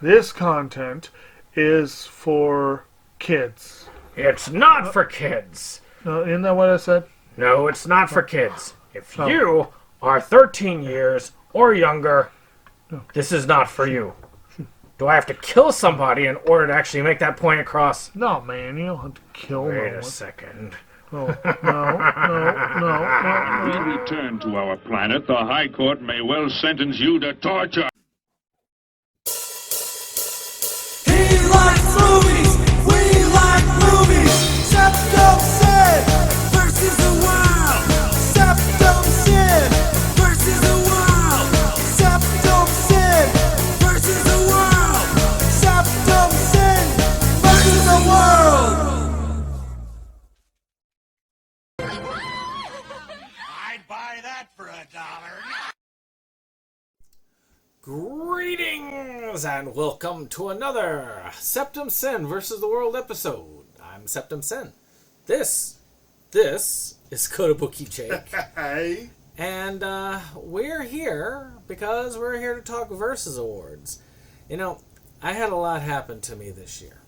This content is for kids. It's not for kids. Isn't that what I said? No, it's not for kids. If you are 13 years or younger, this is not for you. Do I have to kill somebody in order to actually make that point across? No, man, you don't have to kill no one. Wait a second. Oh, no. We return to our planet. The High Court may well sentence you to torture. He likes movies, we like movies. SeptumSin versus the world. SeptumSin versus the world. SeptumSin versus the world. SeptumSin versus the world. I'd buy that for $1. Greetings and welcome to another SeptumSin versus the World episode. I'm SeptumSin. This is Kotobuki Jake. Hey. And we're here because we're here to talk Versus Awards. You know, I had a lot happen to me this year.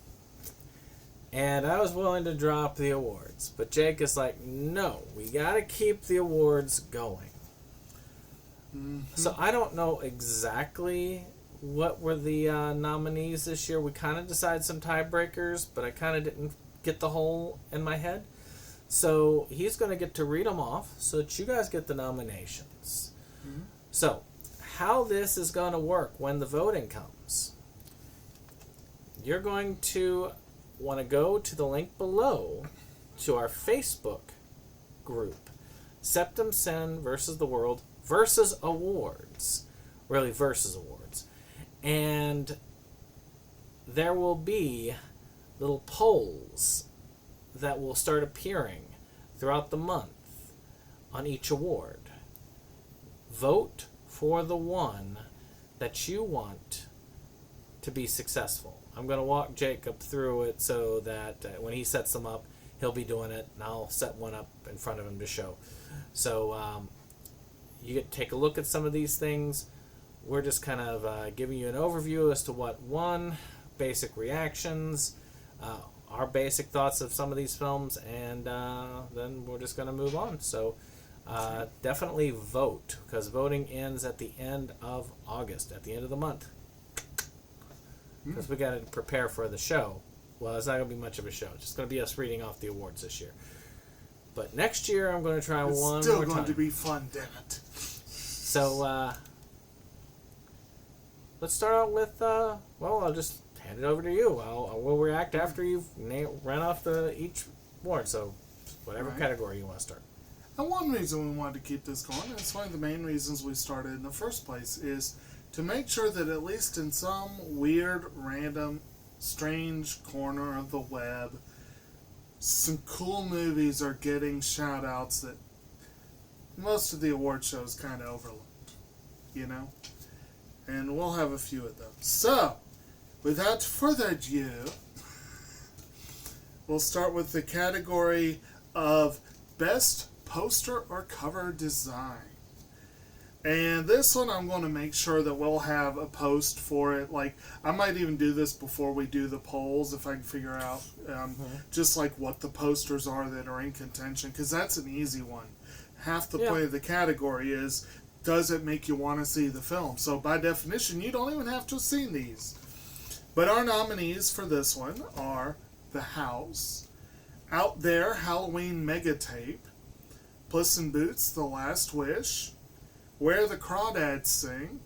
And I was willing to drop the awards. But Jake is like, no, we gotta keep the awards going. So I don't know exactly what were the nominees this year. We kind of decided some tiebreakers, but I kind of didn't get the whole in my head. So he's going to get to read them off so that you guys get the nominations. So how this is going to work when the voting comes. You're going to want to go to the link below to our Facebook group, SeptumSin versus the World versus Awards. Really, versus Awards. And there will be little polls that will start appearing throughout the month on each award. Vote for the one that you want to be successful. I'm going to walk Jacob through it so that when he sets them up, he'll be doing it, and I'll set one up in front of him to show. So you get to take a look at some of these things. We're just kind of giving you an overview as to what won, basic reactions, our basic thoughts of some of these films, and then we're just going to move on. So definitely vote, because voting ends at the end of August, at the end of the month. Because we got to prepare for the show. Well, it's not going to be much of a show. It's just going to be us reading off the awards this year. But next year, I'm going to try one more time. It's still going to be fun, damn it. So, let's start out with, well, I'll just hand it over to you. We'll react after you've ran off each award. So, whatever category you want to start. And one reason we wanted to keep this going, and it's one of the main reasons we started in the first place, is to make sure that at least in some weird, random, strange corner of the web, some cool movies are getting shout-outs that most of the award shows kind of overlooked, you know? And we'll have a few of those. So, without further ado, we'll start with the category of Best Poster or Cover Design. And this one I'm going to make sure that we'll have a post for it. Like, I might even do this before we do the polls if I can figure out just like what the posters are that are in contention, because that's an easy one. Half the point of the category is, does it make you want to see the film? So by definition, you don't even have to have seen these. But our nominees for this one are The House, Out There, Halloween Mega Tape, Puss in Boots, The Last Wish, Where the Crawdads Sing,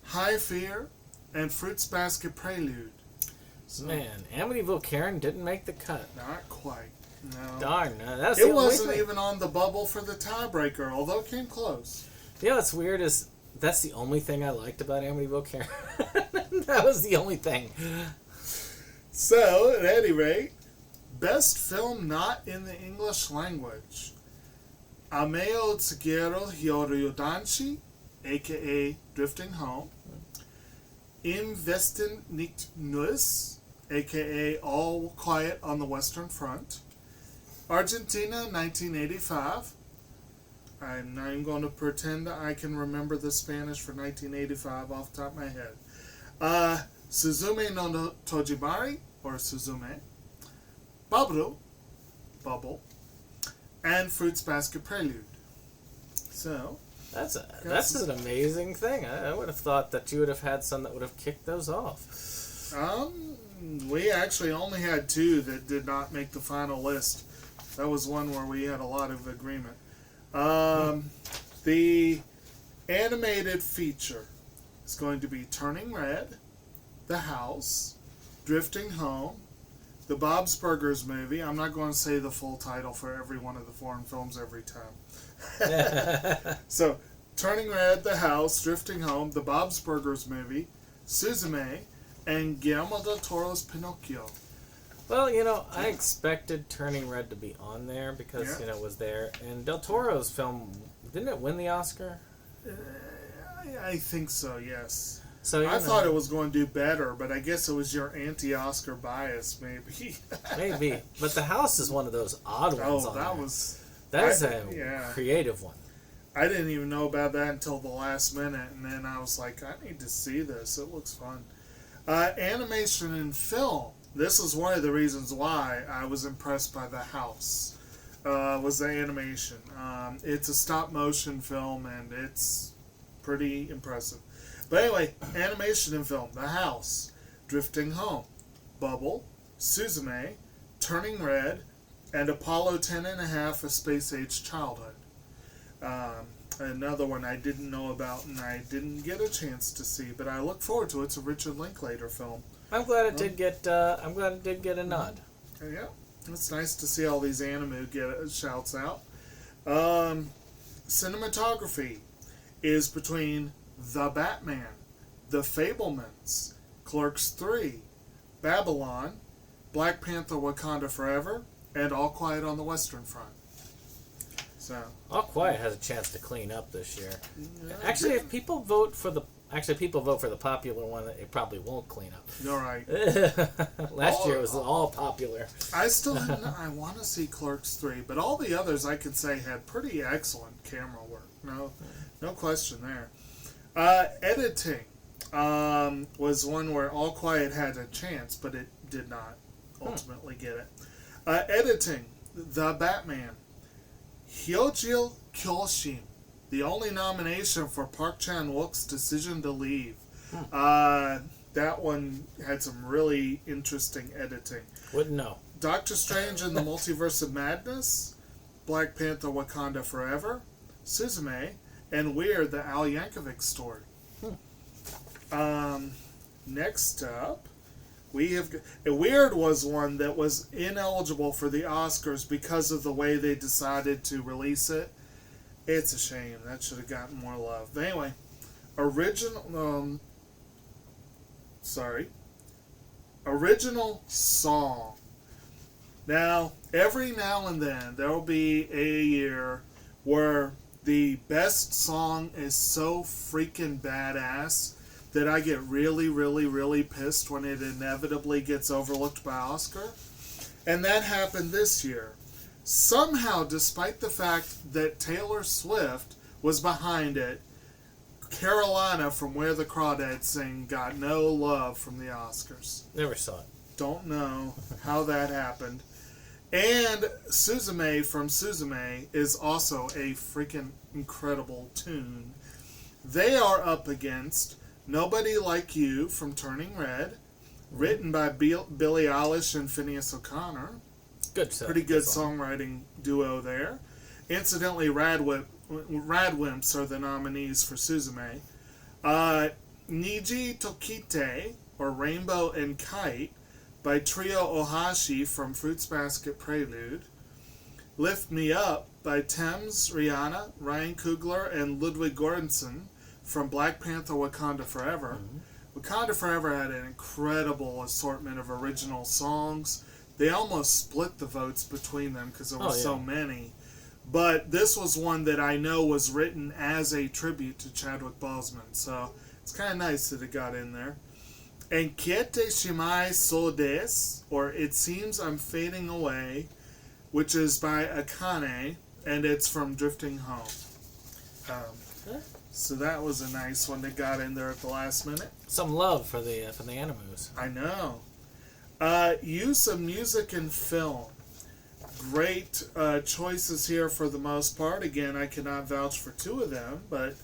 High Fear, and Fruits Basket Prelude. So, man, Amityville Karen didn't make the cut. Not quite. No. Darn, that's it wasn't even on the bubble for the tiebreaker, although it came close. You know what's weird is that's the only thing I liked about Amityville Karen. That was the only thing. So, at any rate, Best Film Not in the English Language. Ameo Tsugiero Hyoryodanshi, a.k.a. Drifting Home. Im Westen nicht Nuss, a.k.a. All Quiet on the Western Front. Argentina, 1985. I'm not even going to pretend I can remember the Spanish for 1985 off the top of my head. Suzume no Tojibari, or Suzume, Babru, Bubble, and Fruits Basket Prelude. So, That's an amazing thing. I would have thought that you would have had some that would have kicked those off. we actually only had 2 that did not make the final list. That was one where we had a lot of agreement. The animated feature is going to be Turning Red, The House, Drifting Home, the Bob's Burgers movie. I'm not going to say the full title for every one of the foreign films every time. So, Turning Red, The House, Drifting Home, the Bob's Burgers movie, Suzume, and Guillermo del Toro's Pinocchio. Well, I expected Turning Red to be on there because, it was there. And Del Toro's film, didn't it win the Oscar? I think so, yes. So I thought it was going to do better, but I guess it was your anti-Oscar bias, maybe. Maybe. But The House is one of those odd ones on there. That is a creative one. I didn't even know about that until the last minute, and then I was like, I need to see this. It looks fun. Animation and film. This is one of the reasons why I was impressed by The House, was the animation. It's a stop-motion film, and it's pretty impressive. But anyway, animation and film. The House, Drifting Home, Bubble, Suzume, Turning Red, and Apollo 10.5: A Space-Age Childhood. Another one I didn't know about and I didn't get a chance to see, but I look forward to it. It's a Richard Linklater film. I'm glad it did get. I'm glad it did get a nod. Yeah, it's nice to see all these anime get shouts out. Cinematography is between The Batman, The Fabelmans, Clerks 3, Babylon, Black Panther: Wakanda Forever, and All Quiet on the Western Front. So All Quiet has a chance to clean up this year. Actually, if people vote for the popular one, it probably won't clean up. you're right. Last year it was all popular. I still I want to see Clerks 3, but all the others I could say had pretty excellent camera work. No question there. Editing was one where All Quiet had a chance, but it did not ultimately get it. Editing, The Batman, Hyojil Kyoshin, the only nomination for Park Chan-wook's Decision to Leave. That one had some really interesting editing. Wouldn't know. Doctor Strange and the Multiverse of Madness, Black Panther: Wakanda Forever, Suzume, and Weird, the Al Yankovic story. Next up, we have... Weird was one that was ineligible for the Oscars because of the way they decided to release it. It's a shame. That should have gotten more love. But anyway, original song. Now, every now and then, there will be a year where the best song is so freaking badass that I get really, really, really pissed when it inevitably gets overlooked by Oscar. And that happened this year. Somehow, despite the fact that Taylor Swift was behind it, Carolina from Where the Crawdads Sing got no love from the Oscars. Never saw it. Don't know how that happened. And Suzume from Suzume is also a freaking incredible tune. They are up against Nobody Like You from Turning Red, written by Billie Eilish and Phineas O'Connor. Pretty good songwriting duo there. Incidentally, Radwimps are the nominees for Suzume. Niji Tokite, or Rainbow and Kite, by Trio Ohashi from Fruits Basket Prelude. Lift Me Up by Thames, Rihanna, Ryan Coogler, and Ludwig Göransson from Black Panther: Wakanda Forever. Wakanda Forever had an incredible assortment of original songs. They almost split the votes between them because there were so many. But this was one that I know was written as a tribute to Chadwick Boseman, so it's kind of nice that it got in there. And Kiete Shimai So Des, or It Seems I'm Fading Away, which is by Akane, and it's from Drifting Home. So that was a nice one that got in there at the last minute. Some love for the Animus. I know. Use of music and film. Great choices here for the most part. Again, I cannot vouch for two of them, but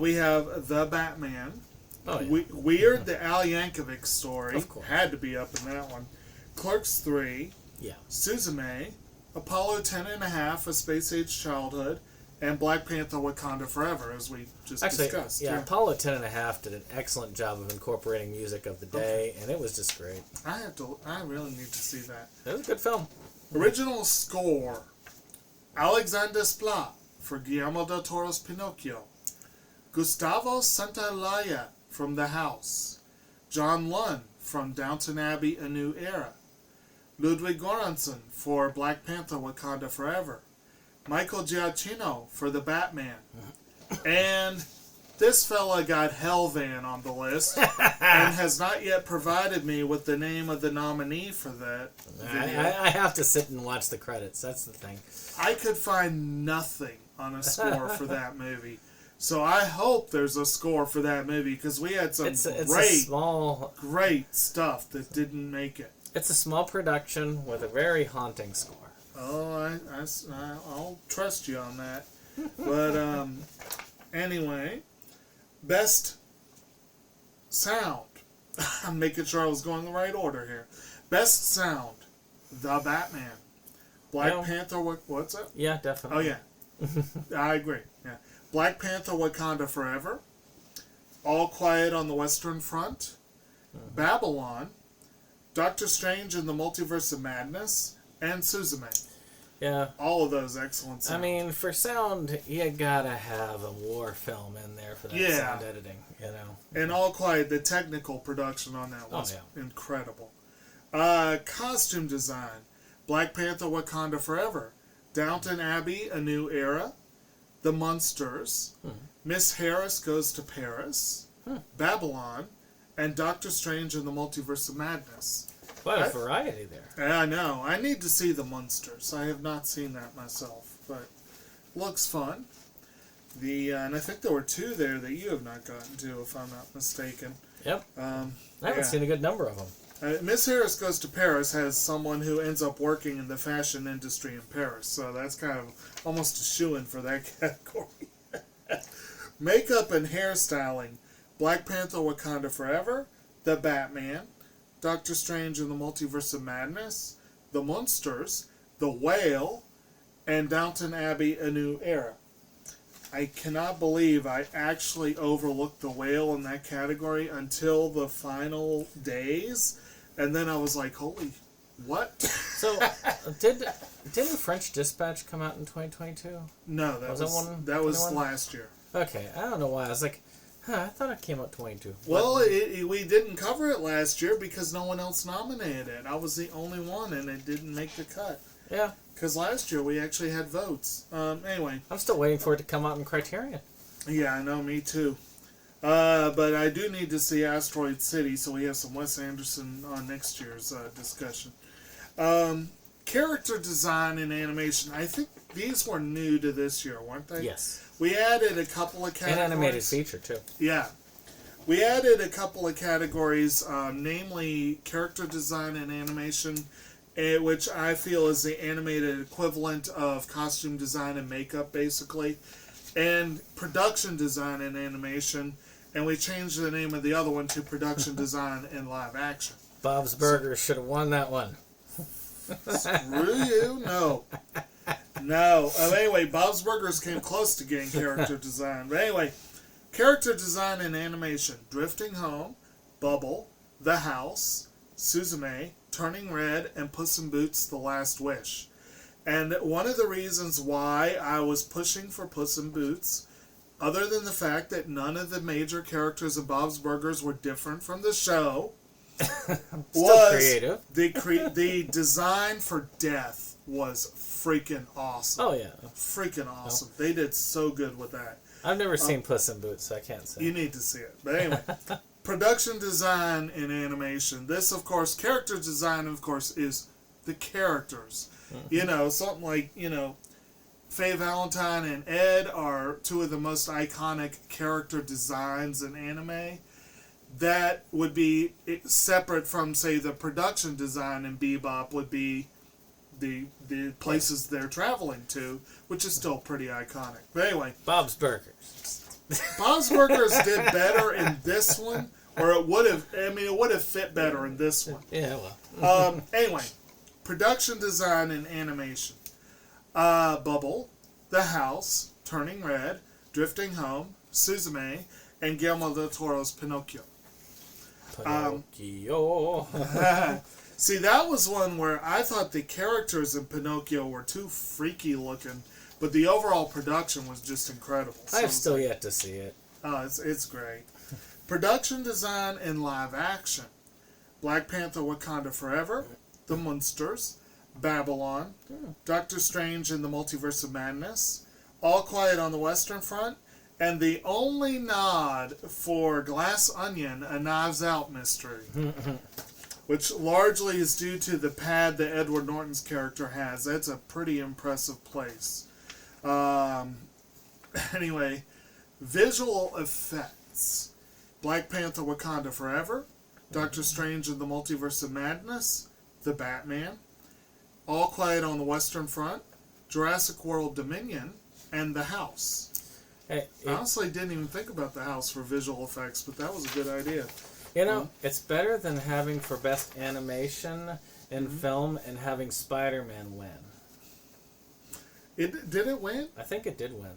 we have The Batman. Oh, yeah. Weird, the Al Yankovic story. Of course. Had to be up in that one. Clerks 3. Yeah. Suzume. Apollo 10.5, A Space Age Childhood. And Black Panther Wakanda Forever, as we just discussed. Yeah, Apollo 10.5 did an excellent job of incorporating music of the day, and it was just great. I really need to see that. It was a good film. Original score. Alexander Desplat for Guillermo del Toro's Pinocchio. Gustavo Santaolalla from The House. John Lunn from Downton Abbey, A New Era. Ludwig Göransson for Black Panther Wakanda Forever. Michael Giacchino for The Batman. And this fella got Hellvan on the list and has not yet provided me with the name of the nominee for that video. I have to sit and watch the credits. That's the thing. I could find nothing on a score for that movie. So I hope there's a score for that movie because we had some great stuff that didn't make it. It's a small production with a very haunting score. Oh, I'll trust you on that. But anyway, best sound. I'm making sure I was going the right order here. Best sound. The Batman. Black Panther. What's it? Yeah, definitely. Oh yeah, I agree. Yeah, Black Panther: Wakanda Forever. All Quiet on the Western Front. Babylon. Doctor Strange and the Multiverse of Madness. And Suzume. Yeah. All of those excellent sound. I mean, for sound, you gotta have a war film in there for that sound editing, you know. And All Quiet, the technical production on that was incredible. Costume design. Black Panther Wakanda Forever. Downton Abbey, A New Era. The Munsters. Miss Harris Goes to Paris. Babylon. And Doctor Strange and the Multiverse of Madness. Quite a variety there. I know. I need to see The Munsters. I have not seen that myself, but looks fun. And I think there were two there that you have not gotten to, if I'm not mistaken. Yep. I haven't seen a good number of them. Miss Harris Goes to Paris has someone who ends up working in the fashion industry in Paris, so that's kind of almost a shoo-in for that category. Makeup and hairstyling. Black Panther Wakanda Forever. The Batman. Doctor Strange and the Multiverse of Madness, The Munsters, The Whale, and Downton Abbey, A New Era. I cannot believe I actually overlooked The Whale in that category until the final days, and then I was like, holy, what? So, didn't French Dispatch come out in 2022? No, that was last year. Okay, I don't know why. I was like, I thought it came out 22. Well, we didn't cover it last year because no one else nominated it. I was the only one, and it didn't make the cut. Yeah. Because last year we actually had votes. Anyway. I'm still waiting for it to come out in Criterion. Yeah, I know, me too. But I do need to see Asteroid City, so we have some Wes Anderson on next year's discussion. Character design and animation. I think these were new to this year, weren't they? Yes. We added a couple of categories. And animated feature, too. Yeah. We added a couple of categories, namely character design and animation, which I feel is the animated equivalent of costume design and makeup, basically, and production design and animation, and we changed the name of the other one to production design and live action. Bob's Burgers should have won that one. Screw you? No. No. Anyway, Bob's Burgers came close to getting character design. But anyway, character design and animation. Drifting Home, Bubble, The House, Suzume, Turning Red, and Puss in Boots: The Last Wish. And one of the reasons why I was pushing for Puss in Boots, other than the fact that none of the major characters of Bob's Burgers were different from the show, Still creative. The design for Death was freaking awesome. Oh, yeah. Freaking awesome. They did so good with that. I've never seen Puss in Boots, so I can't say. You need to see it. But anyway, production design and animation. This, of course, character design, of course, is the characters. Mm-hmm. You know, something like, Faye Valentine and Ed are two of the most iconic character designs in anime. That would be separate from, say, the production design in Bebop would be the places they're traveling to, which is still pretty iconic. But anyway, Bob's Burgers. Bob's Burgers did better in this one, or it would have. I mean, it would have fit better in this one. Yeah, well. Anyway, production design and animation. Bubble, The House, Turning Red, Drifting Home, Suzume, and Guillermo del Toro's Pinocchio. Pinocchio. See, that was one where I thought the characters in Pinocchio were too freaky looking, but the overall production was just incredible. So I've still yet to see it. Oh, it's great. Production design and live action. Black Panther Wakanda Forever, The Munsters, Babylon, Doctor Strange and the Multiverse of Madness, All Quiet on the Western Front, and the only nod for Glass Onion, A Knives Out mystery, which largely is due to the pad that Edward Norton's character has. That's a pretty impressive place. Anyway, visual effects. Black Panther Wakanda Forever, Doctor Strange and the Multiverse of Madness, The Batman, All Quiet on the Western Front, Jurassic World Dominion, and The House. Hey, I honestly didn't even think about The House for visual effects, but that was a good idea. you know, it's better than having for best animation in film and having Spider-Man win. Did it win? I think it did win.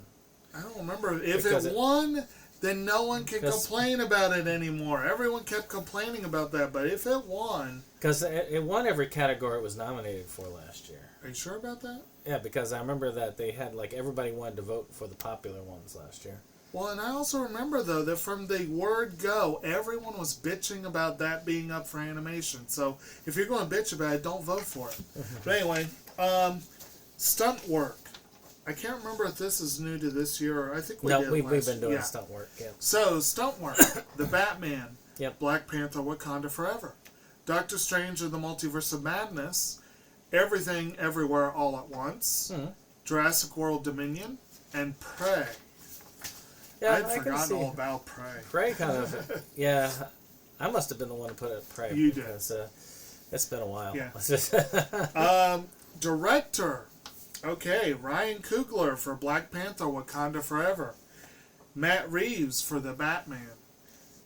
I don't remember. If Because it won, then no one can complain about it anymore. Everyone kept complaining about that, but if it won... Because it won every category it was nominated for last year. Are you sure about that? Yeah, because I remember that they had, like, everybody wanted to vote for the popular ones last year. Well, and I also remember, though, that from the word go, everyone was bitching about that being up for animation. So if you're going to bitch about it, don't vote for it. But anyway, stunt work. I can't remember if this is new to this year, or I think we did we've last been doing year. stunt work, yeah. So, stunt work. The Batman. Yep. Black Panther Wakanda Forever. Doctor Strange and the Multiverse of Madness. Everything Everywhere All at Once. Jurassic World Dominion. And Prey. Yeah, I'd I can forgotten see. all about Prey. Prey kind of, yeah. I must have been the one who put it Prey. You did. Because, it's been a while. Yeah. Director. Okay, Ryan Coogler for Black Panther Wakanda Forever. Matt Reeves for The Batman.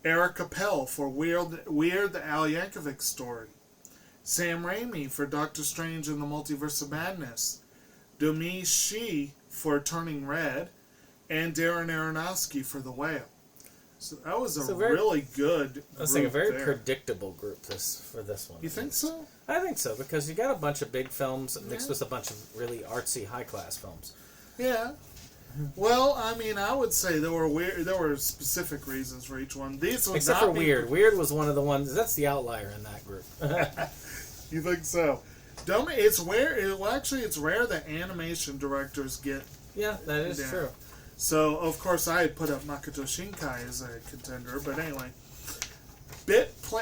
Eric Appel for Weird the Al Yankovic Story. Sam Raimi for Doctor Strange and the Multiverse of Madness. Domi Shi for Turning Red. And Darren Aronofsky for The Whale. So that was a really good group. That's like a very there. predictable group for this one. You think so? I think so, because you got a bunch of big films mixed with a bunch of really artsy, high-class films. Yeah. Well, I mean, I would say there were specific reasons for each one. These would Except not for be Weird. Weird was one of the ones. That's the outlier in that group. You think so? It's rare. Well, actually, it's rare that animation directors get. Yeah, that is down. true. So, of course, I had put up Makoto Shinkai as a contender, but anyway.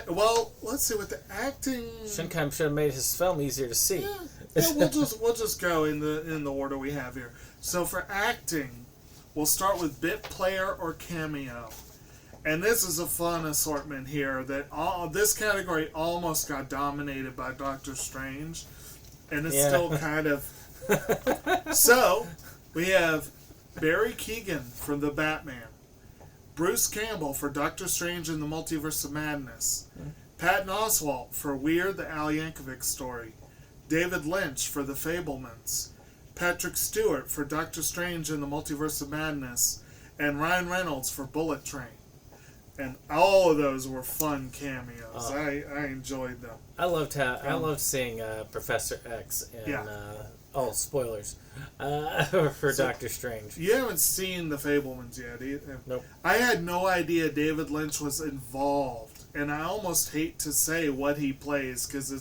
Well, let's see, with the acting... Shinkai should have made his film easier to see. Yeah, we'll just go in the order we have here. So for acting, we'll start with bit player or cameo. And this is a fun assortment here that this category almost got dominated by Doctor Strange. And it's still kind of... So, we have Barry Keoghan from The Batman. Bruce Campbell for Doctor Strange and the Multiverse of Madness. Patton Oswalt for Weird the Al Yankovic Story. David Lynch for The Fabelmans. Patrick Stewart for Doctor Strange and the Multiverse of Madness. And Ryan Reynolds for Bullet Train. And all of those were fun cameos. I enjoyed them. I loved seeing Professor X in spoilers for Doctor Strange. You haven't seen The Fabelmans yet either. Nope. I had no idea David Lynch was involved, and I almost hate to say what he plays because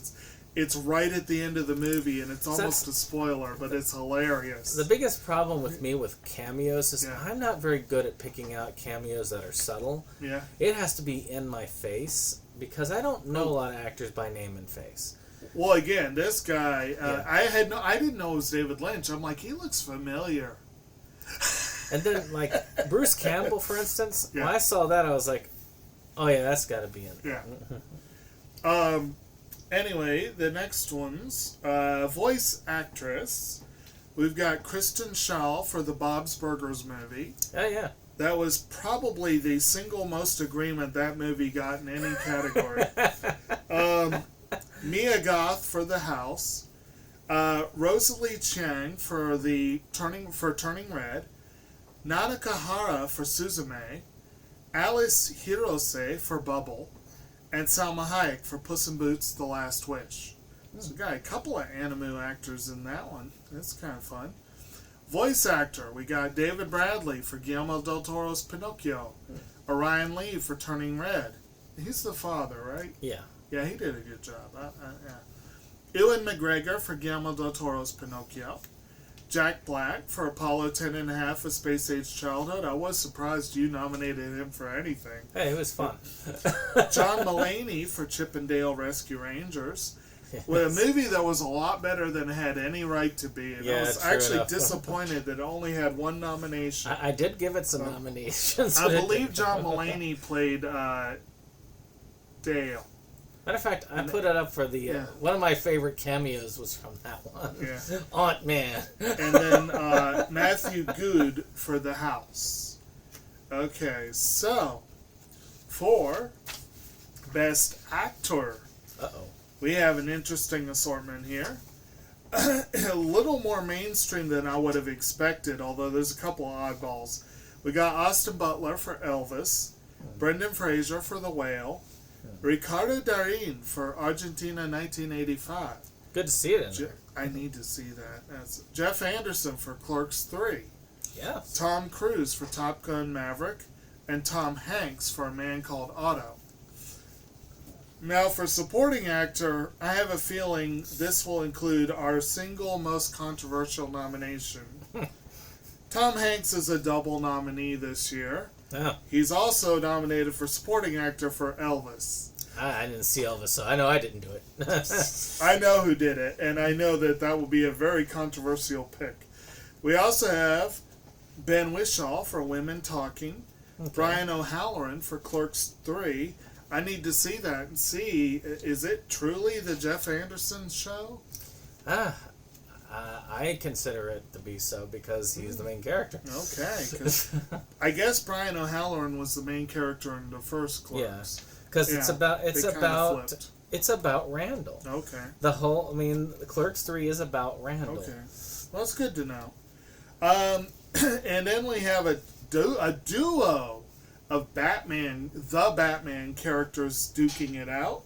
it's right at the end of the movie, and it's almost a spoiler, but it's hilarious. The biggest problem with me with cameos is I'm not very good at picking out cameos that are subtle. Yeah. It has to be in my face because I don't know a lot of actors by name and face. Well, again, this guy, I didn't know it was David Lynch. I'm like, he looks familiar. And then, like, Bruce Campbell, for instance, Yeah. when I saw that, I was like, oh, yeah, that's got to be in there. Yeah. Anyway, the next ones, voice actress. We've got Kristen Schaal for the Bob's Burgers movie. Oh, yeah. That was probably the single most agreement that movie got in any category. Mia Goth for The House. Rosalie Chiang for Turning Red. Nana Kahara for Suzume. Alice Hirose for Bubble. And Salma Hayek for Puss in Boots: The Last Wish. So we got a couple of Animu actors in that one. That's kind of fun. Voice actor, we got David Bradley for Guillermo del Toro's Pinocchio. Orion Lee for Turning Red. He's the father, right? Yeah. Yeah, he did a good job. Yeah. Ewan McGregor for Guillermo del Toro's Pinocchio. Jack Black for Apollo 10.5: A Space Age Childhood. I was surprised you nominated him for anything. Hey, it was fun. John Mulaney for Chip and Dale Rescue Rangers. Well, a movie that was a lot better than it had any right to be. And I was true actually enough. disappointed that it only had one nomination. I did give it some nominations. I but it believe didn't. John Mulaney played Dale. Matter of fact, I put it up for the one of my favorite cameos was from that one. Yeah. Aunt Man. And then Matthew Good for The House. Okay, so for Best Actor, Uh-oh. we have an interesting assortment here. A little more mainstream than I would have expected, although there's a couple of oddballs. We got Austin Butler for Elvis, Brendan Fraser for The Whale, Ricardo Darín for Argentina 1985. Good to see it in there. I need to see that. That's Jeff Anderson for Clerks 3. Yeah. Tom Cruise for Top Gun Maverick, and Tom Hanks for A Man Called Otto. Now, for supporting actor, I have a feeling this will include our single most controversial nomination. Tom Hanks is a double nominee this year. Oh. He's also nominated for supporting actor for Elvis. I didn't see Elvis, so I know I didn't do it. I know who did it, and I know that will be a very controversial pick. We also have Ben Whishaw for Women Talking, Brian O'Halloran for Clerks 3. I need to see that and see, is it truly the Jeff Anderson show? I consider it to be so because he's the main character. Okay, because I guess Brian O'Halloran was the main character in the first Clerks. Because Yeah, it's about Randall. Okay. Clerks 3 is about Randall. Okay. Well, that's good to know. And then we have a duo of the Batman characters duking it out.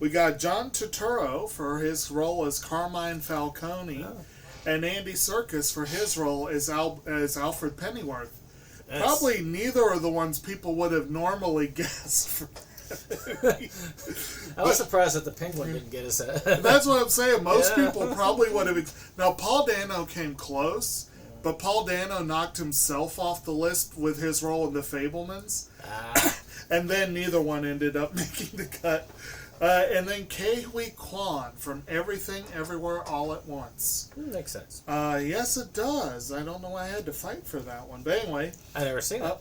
We got John Turturro for his role as Carmine Falcone, and Andy Serkis for his role as Alfred Pennyworth. Yes. Probably neither of the ones people would have normally guessed for I was surprised that the Penguin didn't get his head. That's what I'm saying. Most people probably would have. Now, Paul Dano came close, but Paul Dano knocked himself off the list with his role in The Fabelmans. And then neither one ended up making the cut. And then Ke Huy Quan from Everything Everywhere All at Once. Makes sense. Yes, it does. I don't know why I had to fight for that one. But anyway. I never seen it.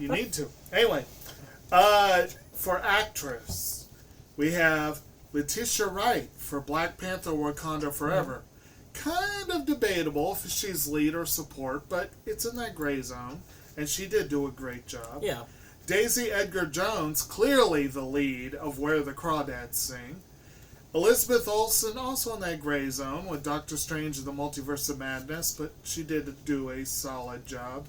You need to. Anyway. For actress, we have Letitia Wright for Black Panther Wakanda Forever. Kind of debatable if she's lead or support, but it's in that gray zone. And she did do a great job. Yeah. Daisy Edgar Jones, clearly the lead of Where the Crawdads Sing. Elizabeth Olsen, also in that gray zone with Doctor Strange and the Multiverse of Madness, but she did do a solid job.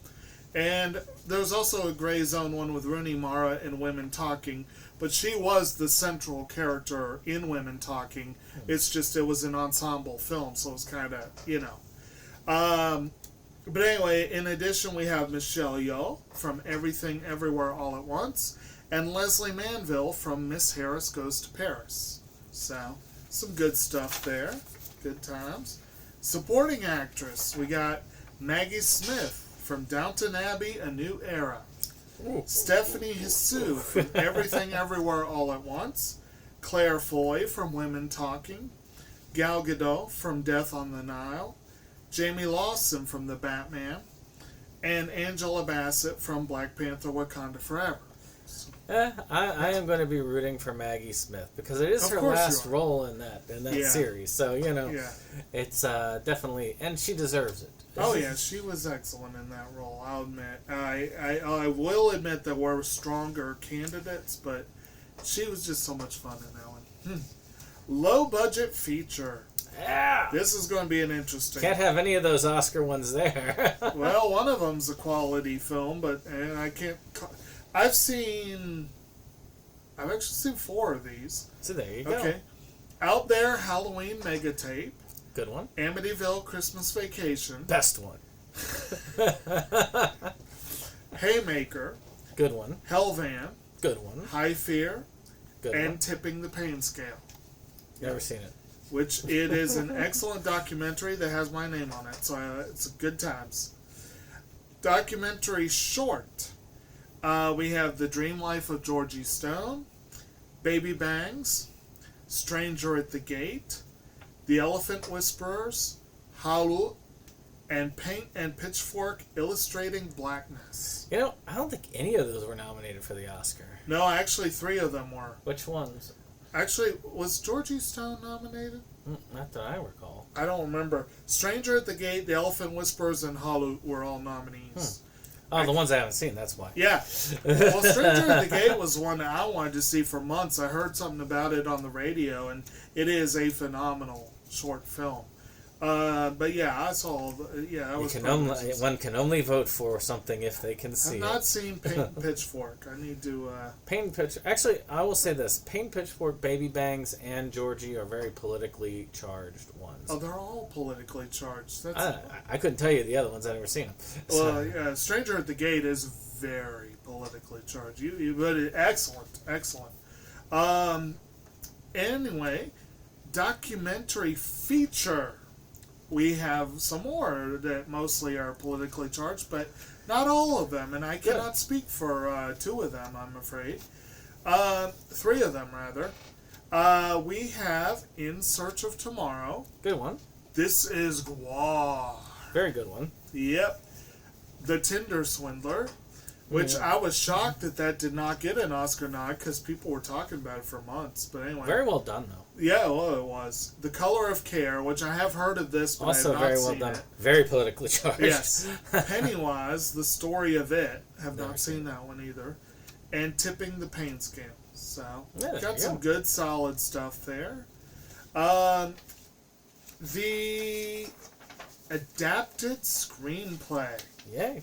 And there's also a gray zone one with Rooney Mara in Women Talking, but she was the central character in Women Talking. It's just it was an ensemble film, so it was kind of, But anyway, in addition, we have Michelle Yeoh from Everything Everywhere All at Once, and Leslie Manville from Miss Harris Goes to Paris. So, some good stuff there. Good times. Supporting actress, we got Maggie Smith from Downton Abbey, A New Era. Stephanie Hsu from Everything Everywhere All at Once. Claire Foy from Women Talking, Gal Gadot from Death on the Nile, Jamie Lawson from The Batman, and Angela Bassett from Black Panther Wakanda Forever. I am going to be rooting for Maggie Smith because it is Of her course last you are. role in that Yeah. series. So, Yeah. it's definitely, and she deserves it. Oh yeah, she was excellent in that role. I'll admit. I will admit that we're stronger candidates, but she was just so much fun in that one. Low budget feature. Yeah. This is going to be an interesting. Can't have any of those Oscar ones there. Well, one of them's a quality film, but and I can't. I've actually seen 4 of these. So there you go. Okay, Out There Halloween Mega Tape, Good one. Amityville Christmas Vacation, Best one. Haymaker, Good one. Hellvan, Good one. High Fear, Good and one. Tipping the Pain Scale. Never seen it. Which it is an excellent documentary that has my name on it, so it's good times. Documentary short. We have The Dream Life of Georgie Stone, Baby Bangs, Stranger at the Gate, The Elephant Whisperers, Halu, and Paint and Pitchfork Illustrating Blackness. I don't think any of those were nominated for the Oscar. No, actually 3 of them were. Which ones? Actually, was Georgie Stone nominated? Not that I recall. I don't remember. Stranger at the Gate, The Elephant Whisperers, and Halu were all nominees. Oh, the ones I haven't seen, that's why. Yeah. Well, Stranger at the Gate was one that I wanted to see for months. I heard something about it on the radio, and it is a phenomenal short film. But yeah, I saw. Yeah, that was. One can only vote for something if they can see I've it. not seen Paint and Pitchfork. I need to. Pain Pitch. Actually, I will say this: Pain Pitchfork, Baby Bangs, and Georgie are very politically charged ones. Oh, they're all politically charged. That's. I couldn't tell you the other ones. I've never seen them. Well, yeah, Stranger at the Gate is very politically charged. But excellent. Anyway, documentary feature. We have some more that mostly are politically charged, but not all of them, and I cannot speak for 2 of them, I'm afraid. 3 of them, rather. We have In Search of Tomorrow. Good one. This is Galore. Very good one. Yep. The Tinder Swindler, which I was shocked that did not get an Oscar nod because people were talking about it for months. But anyway. Very well done, though. Yeah, well, it was. The Color of Care, which I have heard of this, but Also I have not very well seen done. it. Very politically charged. Yes. Pennywise, The Story of It. Have not seen that one either. And Tipping the Pain Scale. So, Yeah, there got you some go. good, solid stuff there. The adapted screenplay. Yay.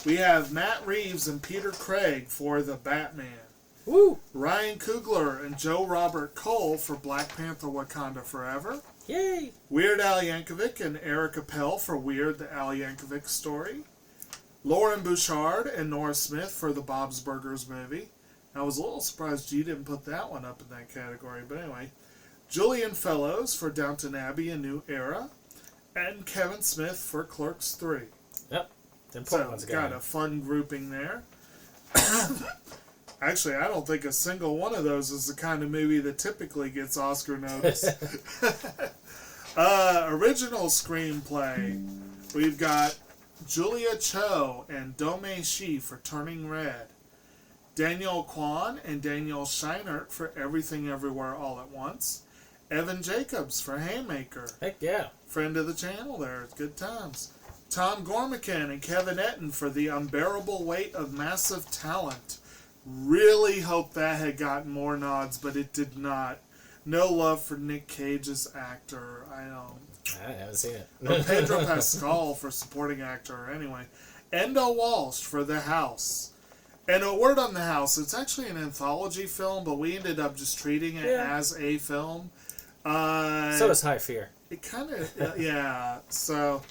We have Matt Reeves and Peter Craig for The Batman. Woo. Ryan Coogler and Joe Robert Cole for Black Panther Wakanda Forever. Yay. Weird Al Yankovic and Eric Appel for Weird, the Al Yankovic Story. Lauren Bouchard and Nora Smith for the Bob's Burgers movie. I was a little surprised you didn't put that one up in that category, but anyway. Julian Fellows for Downton Abbey, A New Era. And Kevin Smith for Clerks 3. Yep. The important So, ones got a fun grouping there. Actually, I don't think a single one of those is the kind of movie that typically gets Oscar notice. Original screenplay. We've got Julia Cho and Dome Shi for Turning Red. Daniel Kwan and Daniel Scheinert for Everything Everywhere All at Once. Evan Jacobs for Haymaker. Heck yeah. Friend of the channel there. It's good times. Tom Gormican and Kevin Etten for The Unbearable Weight of Massive Talent. Really hope that had gotten more nods, but it did not. No love for Nick Cage's actor. I haven't seen it. Pedro Pascal for supporting actor. Anyway, Endo Walsh for The House. And a word on The House. It's actually an anthology film, but we ended up just treating it as a film. So is High Fear. It kind of, yeah. So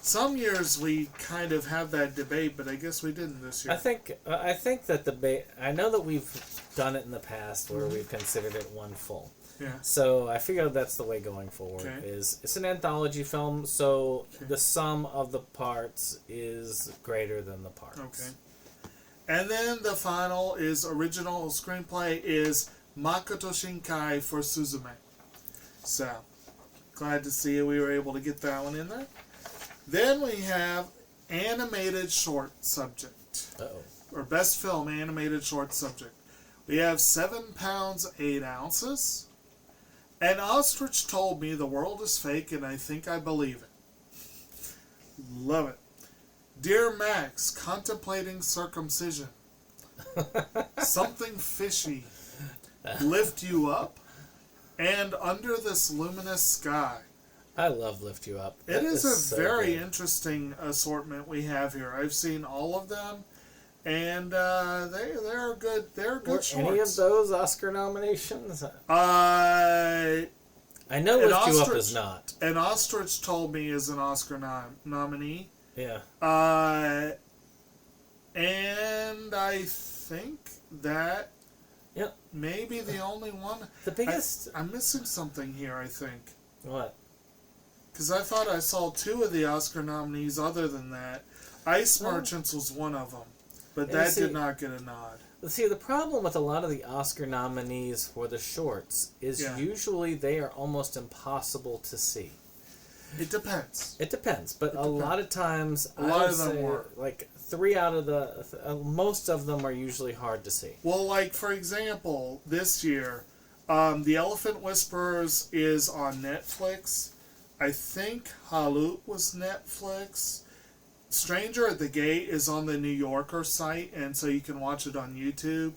some years we kind of have that debate, but I guess we didn't this year. I think that I know that we've done it in the past where we've considered it one full. Yeah. So I figure that's the way going forward. Okay. Is it's an anthology film, so the sum of the parts is greater than the parts. Okay. And then the final is original screenplay is Makoto Shinkai for Suzume. So, glad to see we were able to get that one in there. Then we have animated short subject. Uh-oh. Or best film animated short subject. We have 7 pounds 8 ounces. An ostrich told me the world is fake and I think I believe it. Love it. Dear Max, contemplating circumcision. Something fishy. Lift you up. And under this luminous sky. I love Lift You Up. It is a so very good. interesting assortment we have here. I've seen all of them. And they're good. They're good Were shorts. any of those Oscar nominations? I know An Lift You Up ostrich- is not. An ostrich told me is an Oscar nominee. Yeah. And I think that Yep. may be the only one. The biggest... I'm missing something here, I think. What? Because I thought I saw 2 of the Oscar nominees other than that. Ice Merchants was one of them. But And that see- did not get a nod. See, the problem with a lot of the Oscar nominees for the shorts is Yeah. usually they are almost impossible to see. It depends. It depends, but a depends. lot of times, A lot I would of them say, were. like 3 out of the, most of them are usually hard to see. Well, like, for example, this year, The Elephant Whisperers is on Netflix. I think Halut was Netflix. Stranger at the Gate is on the New Yorker site, and so you can watch it on YouTube.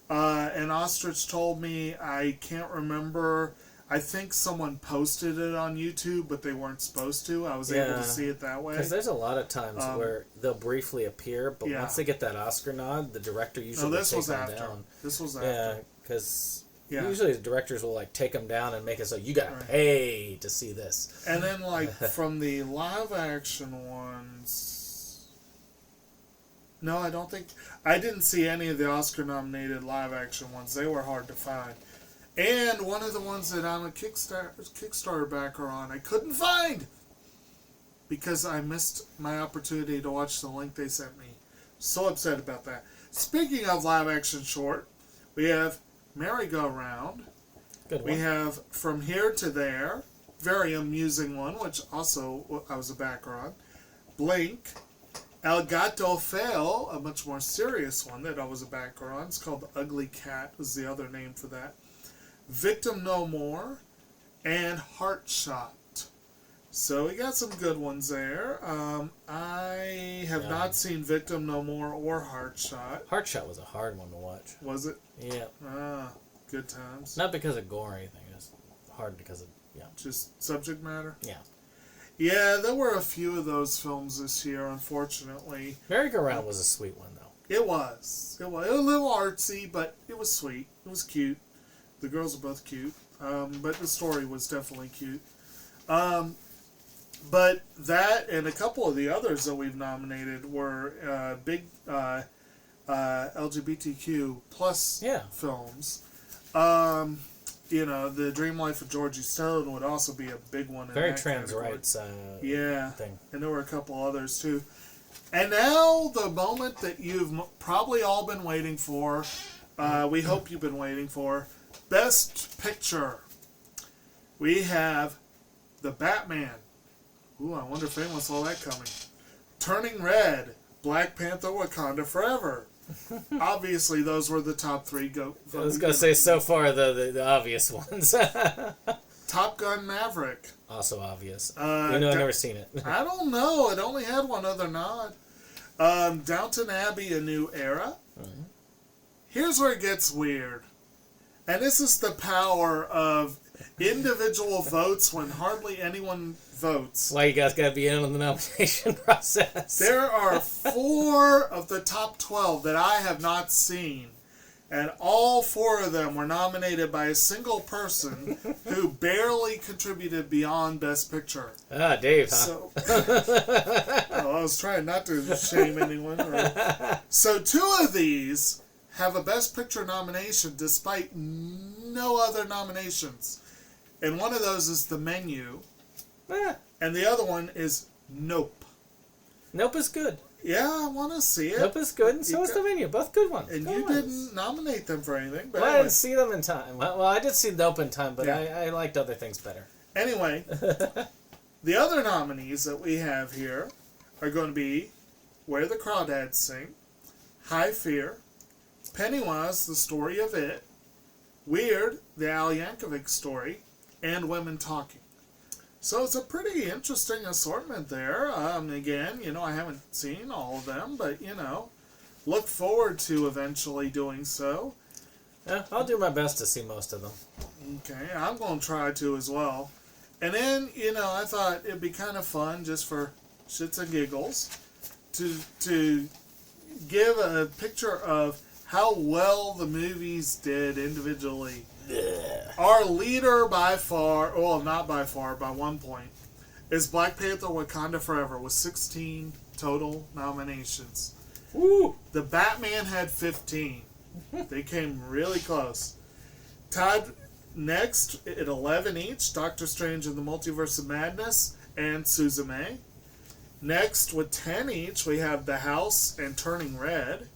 And Ostrich told me, I can't remember, I think someone posted it on YouTube, but they weren't supposed to. I was able to see it that way. Because there's a lot of times where they'll briefly appear, but Yeah. once they get that Oscar nod, the director usually No, this will was take them after. down. This was after. Yeah, because Yeah. usually the directors will like take them down and make it so you gotta pay to see this. And then, like, from the live action ones... No, I don't think... I didn't see any of the Oscar-nominated live action ones. They were hard to find. And one of the ones that I'm a Kickstarter backer on, I couldn't find! Because I missed my opportunity to watch the link they sent me. So upset about that. Speaking of live action short, we have Merry-Go-Round. Good one. We have From Here to There, very amusing one, which also I was a backer on. Blink. El Gato Feo, a much more serious one that I was a backer on. It's called The Ugly Cat, was the other name for that. Victim No More, and Heart Shot. So we got some good ones there. I have not seen Victim No More or Heart Shot. Heart Shot was a hard one to watch. Was it? Yeah. Ah, good times. Not because of gore or anything, just hard because of, Just subject matter? yeah. Yeah, there were a few of those films this year, unfortunately. Merry-Go-Round was a sweet one, though. It was. It was a little artsy, but it was sweet. It was cute. The girls are both cute. But the story was definitely cute. But that and a couple of the others that we've nominated were big LGBTQ plus films. The Dream Life of Georgie Stone would also be a big one. Very in that trans category. rights thing. And there were a couple others too. And now the moment that you've probably all been waiting for, we hope you've been waiting for, Best Picture. We have The Batman. Ooh, I wonder if anyone saw that coming. Turning Red, Black Panther, Wakanda Forever. Obviously, those were the top 3. I was going to say, so far, the obvious ones. Top Gun Maverick. Also obvious. I've never seen it. I don't know. It only had one other nod. Downton Abbey, A New Era. Mm-hmm. Here's where it gets weird. And this is the power of individual votes when hardly anyone votes. Why you guys got to be in on the nomination process. There are 4 of the top 12 that I have not seen. And all 4 of them were nominated by a single person who barely contributed beyond Best Picture. Ah, Dave, huh? So, I was trying not to shame anyone. So 2 of these have a Best Picture nomination despite no other nominations. And one of those is The Menu. And the other one is Nope. Nope is good. Yeah, I want to see it. Nope is good, and so is The Menu. Both good ones. And good you ones. didn't nominate them for anything. But Well, I anyway. didn't see them in time. Well, I did see Nope in time, but Yeah. I liked other things better. Anyway, the other nominees that we have here are going to be Where the Crawdads Sing, High Fear, Pennywise, The Story of It, Weird, The Al Yankovic Story, and Women Talking. So it's a pretty interesting assortment there. Again, I haven't seen all of them, but, look forward to eventually doing so. Yeah, I'll do my best to see most of them. Okay, I'm going to try to as well. And then, I thought it'd be kind of fun just for shits and giggles to give a picture of how well the movies did individually. Our leader by far, well, not by far, by 1 point, is Black Panther Wakanda Forever with 16 total nominations. Woo! The Batman had 15. They came really close. Tied next at 11 each, Doctor Strange and the Multiverse of Madness and Suzume. Next with 10 each, we have The House and Turning Red.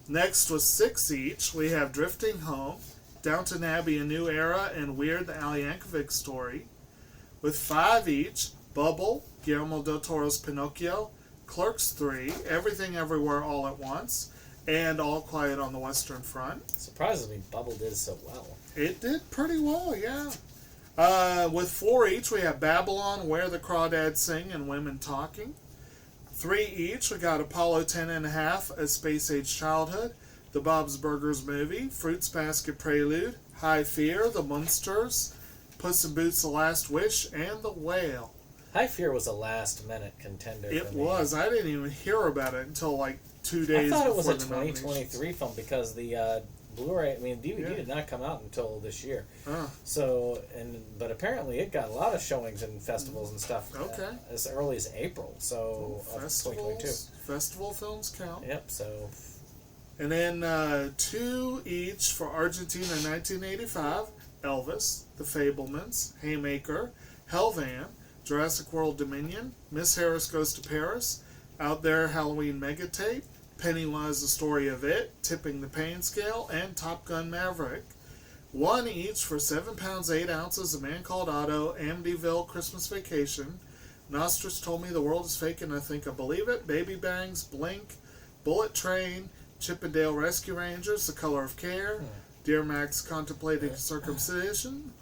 Next with 6 each, we have Drifting Home, Downton Abbey, A New Era, and Weird, the Al Yankovic Story. With 5 each, Bubble, Guillermo del Toro's Pinocchio, Clerks 3, Everything Everywhere All at Once, and All Quiet on the Western Front. Surprises me Bubble did so well. It did pretty well, yeah. With 4 each, we have Babylon, Where the Crawdads Sing, and Women Talking. 3 each, we got Apollo 10.5, A Space Age Childhood, The Bob's Burgers Movie, Fruits Basket Prelude, High Fear, The Munsters, Puss in Boots: The Last Wish, and The Whale. High Fear was a last-minute contender It for me. was. I didn't even hear about it until like 2 days I thought it before was a the nominations. 2023 film because the Blu-ray, DVD Yeah. did not come out until this year. Oh, So, but apparently it got a lot of showings in festivals and stuff. Okay. As early as April, so of 2022. Festival films count. Yep. So, And then 2 each for Argentina 1985, Elvis, The Fablemans, Haymaker, Hellvan, Jurassic World Dominion, Miss Harris Goes to Paris, Out There Halloween Megatape, Pennywise, The Story of It, Tipping the Pain Scale, and Top Gun Maverick. 1 each for 7 pounds 8 ounces, A Man Called Otto, Amityville Christmas Vacation, Nostrus Told Me the World is Fake and I Think I Believe It, Baby Bangs, Blink, Bullet Train, Chippendale Rescue Rangers, The Color of Care, Dear Max Contemplating Circumcision.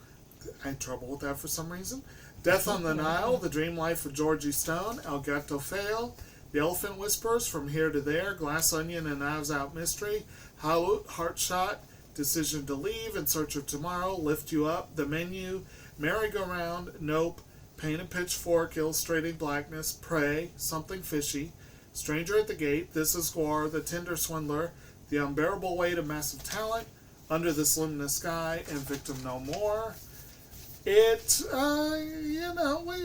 I had trouble with that for some reason. Death on the Nile, The Dream Life of Georgie Stone, El Gato Feo, The Elephant Whispers, From Here to There, Glass Onion and Knives Out Mystery, Heart Shot, Decision to Leave, In Search of Tomorrow, Lift You Up, The Menu, Merry-Go-Round, Nope, Paint and Pitchfork, Illustrating Blackness, Prey, Something Fishy, Stranger at the Gate, This is War, The Tinder Swindler, The Unbearable Weight of Massive Talent, Under the Luminous Sky, and Victim No More. It,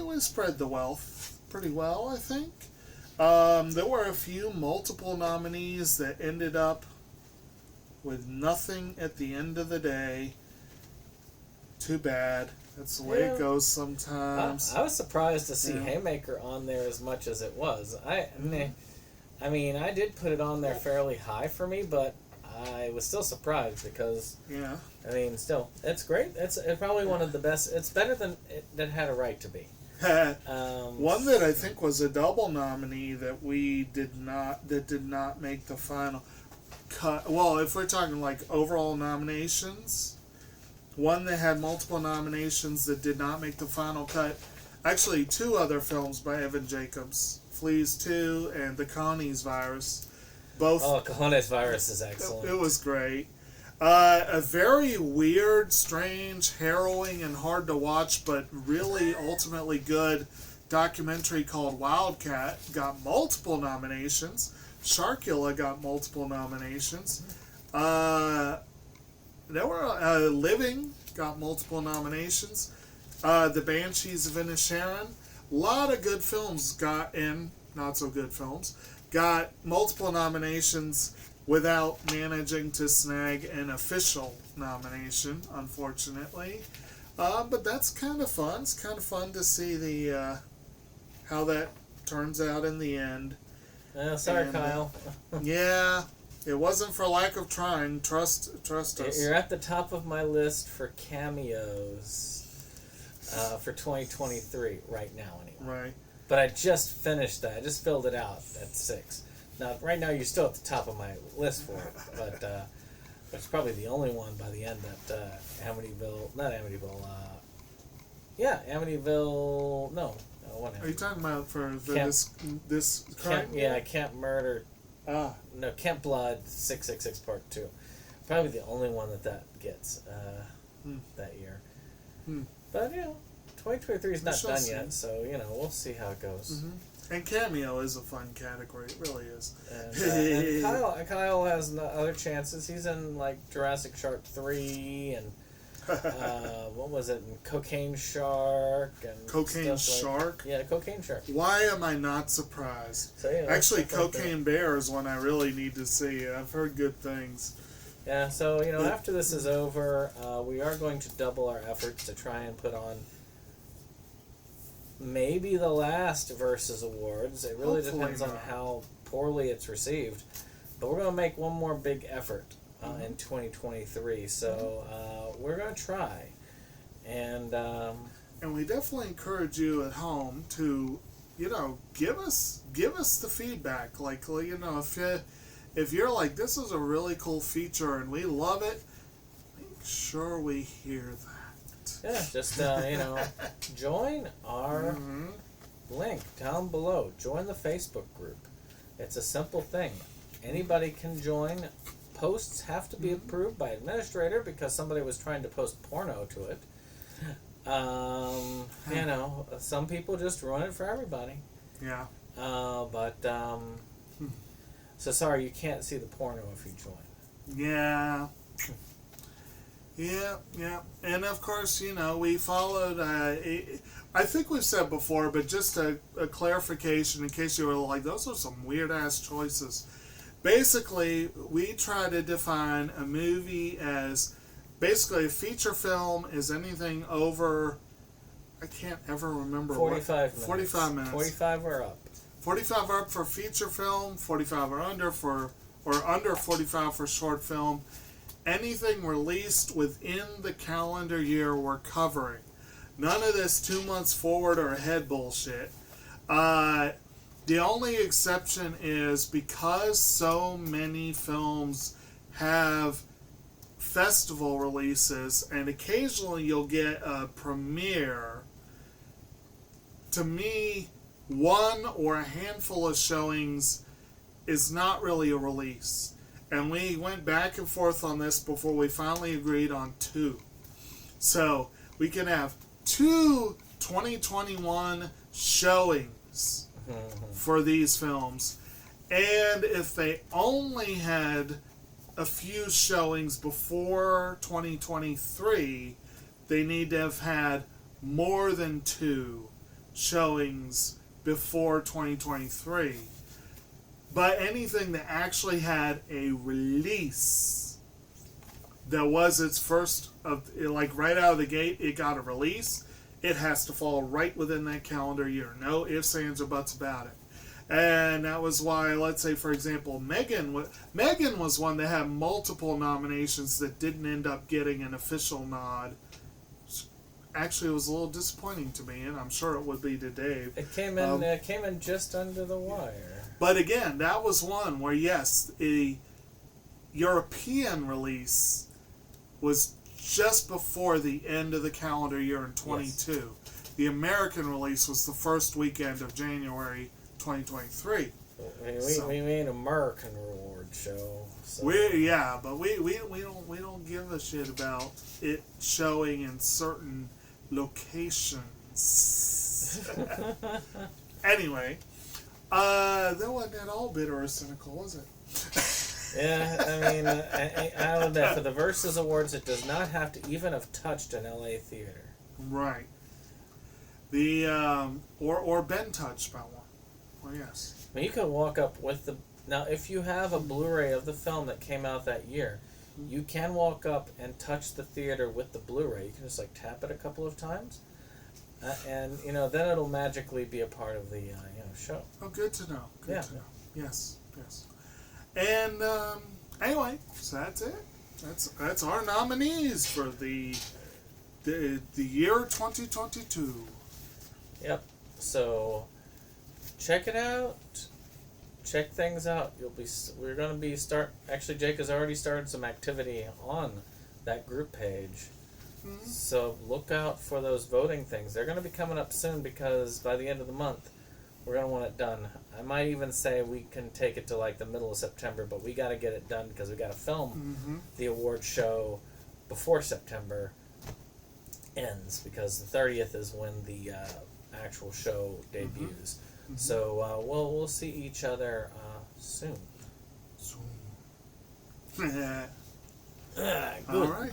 we spread the wealth pretty well, I think. There were a few multiple nominees that ended up with nothing at the end of the day. Too bad. That's the way it goes sometimes. I was surprised to see Haymaker on there as much as it was. I mean, I did put it on there fairly high for me, but I was still surprised because, I mean, still, it's great. It's probably one of the best. It's better than it that had a right to be. One that I think was a double nominee that did not make the final cut. Well, if we're talking like overall nominations, one that had multiple nominations that did not make the final cut. Actually, 2 other films by Evan Jacobs, Fleas 2 and The Connie's Virus. Both. Oh, Cajones Virus is excellent. It was great. A very weird, strange, harrowing, and hard to watch, but really ultimately good documentary called Wildcat got multiple nominations. Sharkula got multiple nominations. There were Living got multiple nominations. The Banshees of Inisherin. A lot of good films got in, not so good films, got multiple nominations without managing to snag an official nomination, unfortunately. But that's kind of fun. It's kind of fun to see the how that turns out in the end. Sorry, And, Kyle. Yeah, it wasn't for lack of trying. Trust us. You're at the top of my list for cameos for 2023 right now, anyway. Right. But I just finished that. I just filled it out at 6. Now, right now, you're still at the top of my list for it, but it's probably the only one by the end that Amityville, not Amityville, Amityville, no, one Are you talking about for Camp- this crime? Camp Murder, Ah, no, Camp Blood 666 Part 2. Probably the only one that gets that year. But, 2023 is We not shall done see. yet, so, we'll see how it goes. and cameo is a fun category. It really is. And Kyle has other chances. He's in like Jurassic Shark 3 and what was it? And Cocaine Shark and Cocaine stuff like- Shark? Yeah, Cocaine Shark. Why am I not surprised? So, yeah, Actually, stuff like Cocaine Bear is one I really need to see. I've heard good things. Yeah, so after this is over, we are going to double our efforts to try and put on maybe the last Versus Awards. It really Hopefully depends on not. how poorly it's received. But we're going to make one more big effort in 2023. So we're going to try. And And we definitely encourage you at home to, give us the feedback. Like, if you're like, this is a really cool feature and we love it, make sure we hear that. yeah, just, join our link down below. Join the Facebook group. It's a simple thing. Anybody can join. Posts have to be approved by administrator because somebody was trying to post porno to it. Some people just ruin it for everybody. Yeah. So sorry, you can't see the porno if you join. Yeah. Yeah. And of course, we followed, I think we've said before, but just a clarification in case you were like, those are some weird ass choices. Basically, we try to define a movie as basically a feature film is anything over, I can't ever remember 45 minutes. 45 minutes. 45 or up. 45 or up for feature film, 45 or under 45 for short film. Anything released within the calendar year we're covering. None of this 2 months forward or ahead bullshit. The only exception is because so many films have festival releases and occasionally you'll get a premiere. To me, one or a handful of showings is not really a release. And we went back and forth on this before we finally agreed on 2. So we can have 2 2021 showings for these films. And if they only had a few showings before 2023, they need to have had more than 2 showings before 2023. But anything that actually had a release that was its first like right out of the gate, it got a release, it has to fall right within that calendar year. No ifs, ands, or buts about it. And that was why, let's say, for example, Megan was one that had multiple nominations that didn't end up getting an official nod. Actually, it was a little disappointing to me, and I'm sure it would be to Dave. It came in just under the wire. But again, that was one where, yes, a European release was just before the end of the calendar year in 22. Yes. The American release was the first weekend of January 2023. We mean American reward show. So. We don't give a shit about it showing in certain locations. Anyway, that wasn't at all bitter or cynical, was it? Yeah, I mean, I would bet for the Versus Awards, it does not have to even have touched an LA theater. Right. The or been touched by one. Well, yes. I mean, you can walk up with the now. If you have a Blu-ray of the film that came out that year, you can walk up and touch the theater with the Blu-ray. You can just tap it a couple of times, and then it'll magically be a part of the show. Oh, good to know. Good to know. Yes. And anyway, so that's it. That's our nominees for the year 2022. Yep. So check it out. Check things out. We're gonna be Actually, Jake has already started some activity on that group page. Mm-hmm. So look out for those voting things. They're gonna be coming up soon because by the end of the month, we're gonna want it done. I might even say we can take it to like the middle of September, but we gotta get it done because we gotta film the award show before September ends because the 30th is when the actual show debuts. So we'll see each other soon. Good. All right.